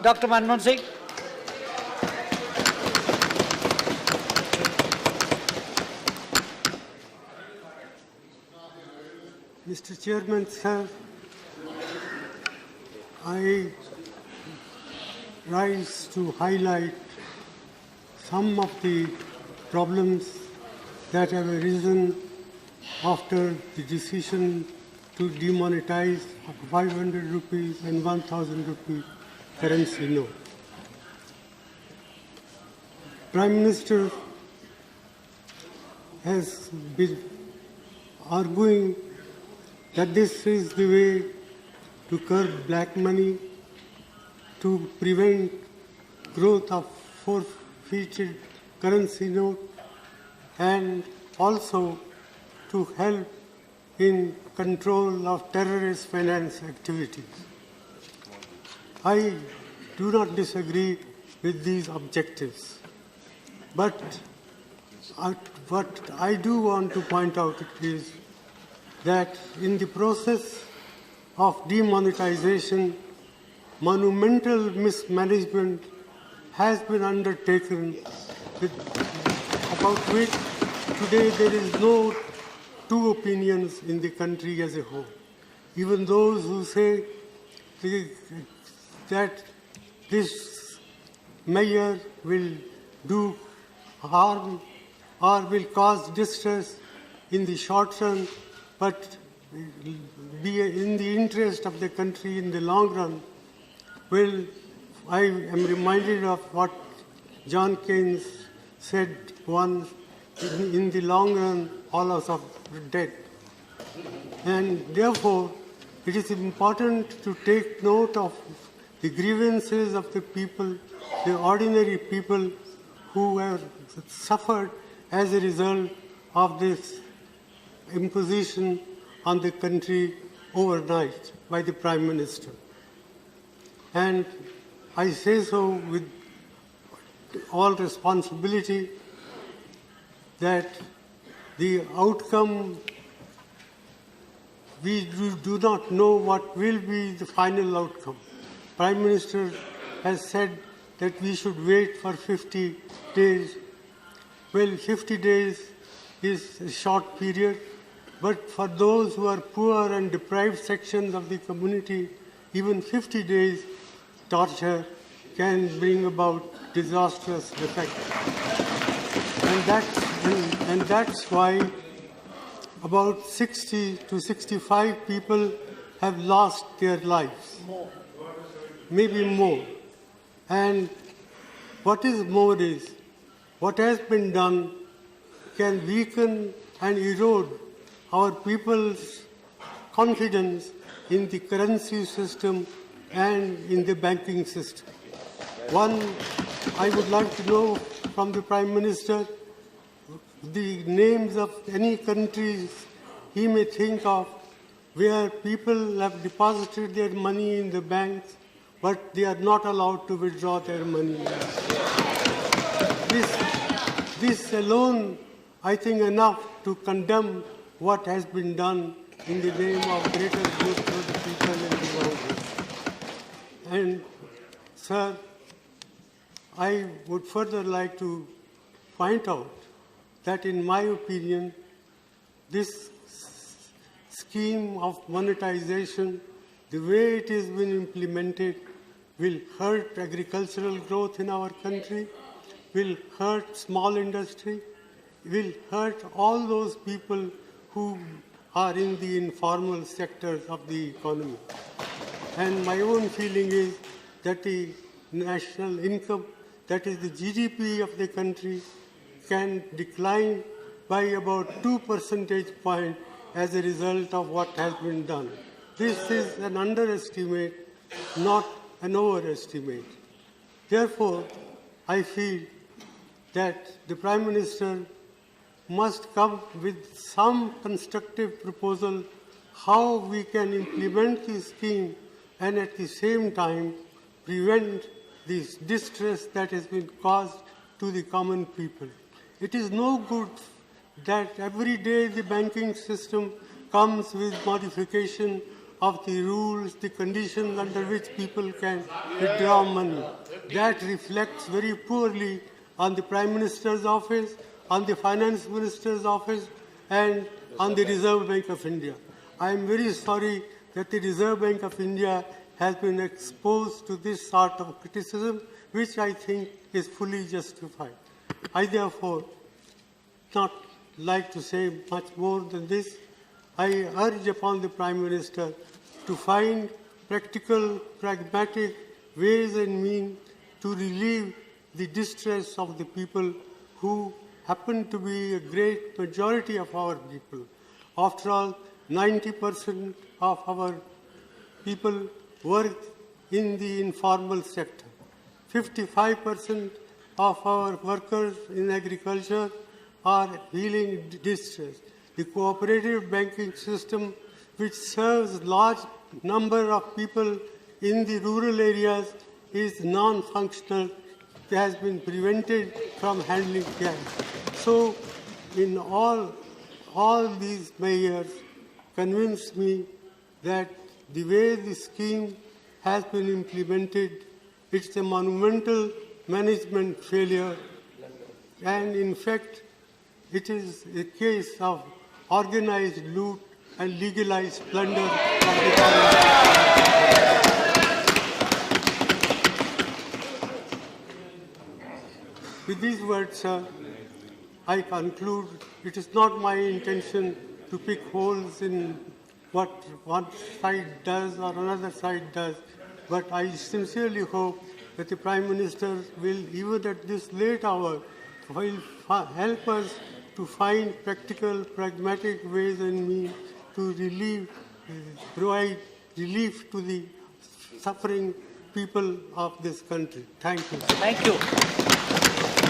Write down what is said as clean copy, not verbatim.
Dr. Manmohan Singh. Mr. Chairman, sir, I rise to highlight some of the problems that have arisen after the decision to demonetize 500 rupees and 1000 rupee currency note. Prime Minister has been arguing that this is the way to curb black money, to prevent growth of forfeited currency note, and also to help in control of terrorist finance activities. I do not disagree with these objectives, but what I do want to point out is that in the process of demonetization, monumental mismanagement has been undertaken, about which today there is no two opinions in the country as a whole. Even those who say that this measure will do harm or will cause distress in the short run, but be in the interest of the country in the long run. Well, I am reminded of what John Keynes said once, in the long run, all of us are dead. And therefore, it is important to take note of the grievances of the people, the ordinary people who have suffered as a result of this imposition on the country overnight by the Prime Minister. And I say so with all responsibility that the outcome, we do not know what will be the final outcome. Prime Minister has said that we should wait for 50 days. Well, 50 days is a short period, but for those who are poor and deprived sections of the community, even 50 days torture can bring about disastrous effect. And that's why about 60 to 65 people have lost their lives. Maybe more. And what is more is, what has been done can weaken and erode our people's confidence in the currency system and in the banking system. One, I would like to know from the Prime Minister the names of any countries he may think of where people have deposited their money in the banks, but they are not allowed to withdraw their money. This alone, I think, enough to condemn what has been done in the name of greater good for the people in the world. And, sir, I would further like to point out that, in my opinion, this scheme of monetization, the way it has been implemented, will hurt agricultural growth in our country, will hurt small industry, will hurt all those people who are in the informal sectors of the economy. And my own feeling is that the national income, that is the GDP of the country, can decline by about 2 percentage points as a result of what has been done. This is an underestimate, not an overestimate. Therefore, I feel that the Prime Minister must come with some constructive proposal how we can implement this scheme and at the same time prevent this distress that has been caused to the common people. It is no good that every day the banking system comes with modification of the rules, the conditions under which people can withdraw money. That reflects very poorly on the Prime Minister's office, on the Finance Minister's office, and on the Reserve Bank of India. I am very sorry that the Reserve Bank of India has been exposed to this sort of criticism, which I think is fully justified. I therefore not like to say much more than this. I urge upon the Prime Minister to find practical, pragmatic ways and means to relieve the distress of the people who happen to be a great majority of our people. After all, 90% of our people work in the informal sector. 55% of our workers in agriculture are feeling distress. The cooperative banking system, which serves large number of people in the rural areas, is non-functional. It has been prevented from handling cash. So, in all these measures convince me that the way the scheme has been implemented, it's a monumental management failure, and in fact, it is a case of organized loot and legalized plunder of the government. With these words, sir, I conclude it is not my intention to pick holes in what one side does or another side does, but I sincerely hope that the Prime Minister will, even at this late hour, will help us to find practical, pragmatic ways and means to provide relief to the suffering people of this country. Thank you. Thank you.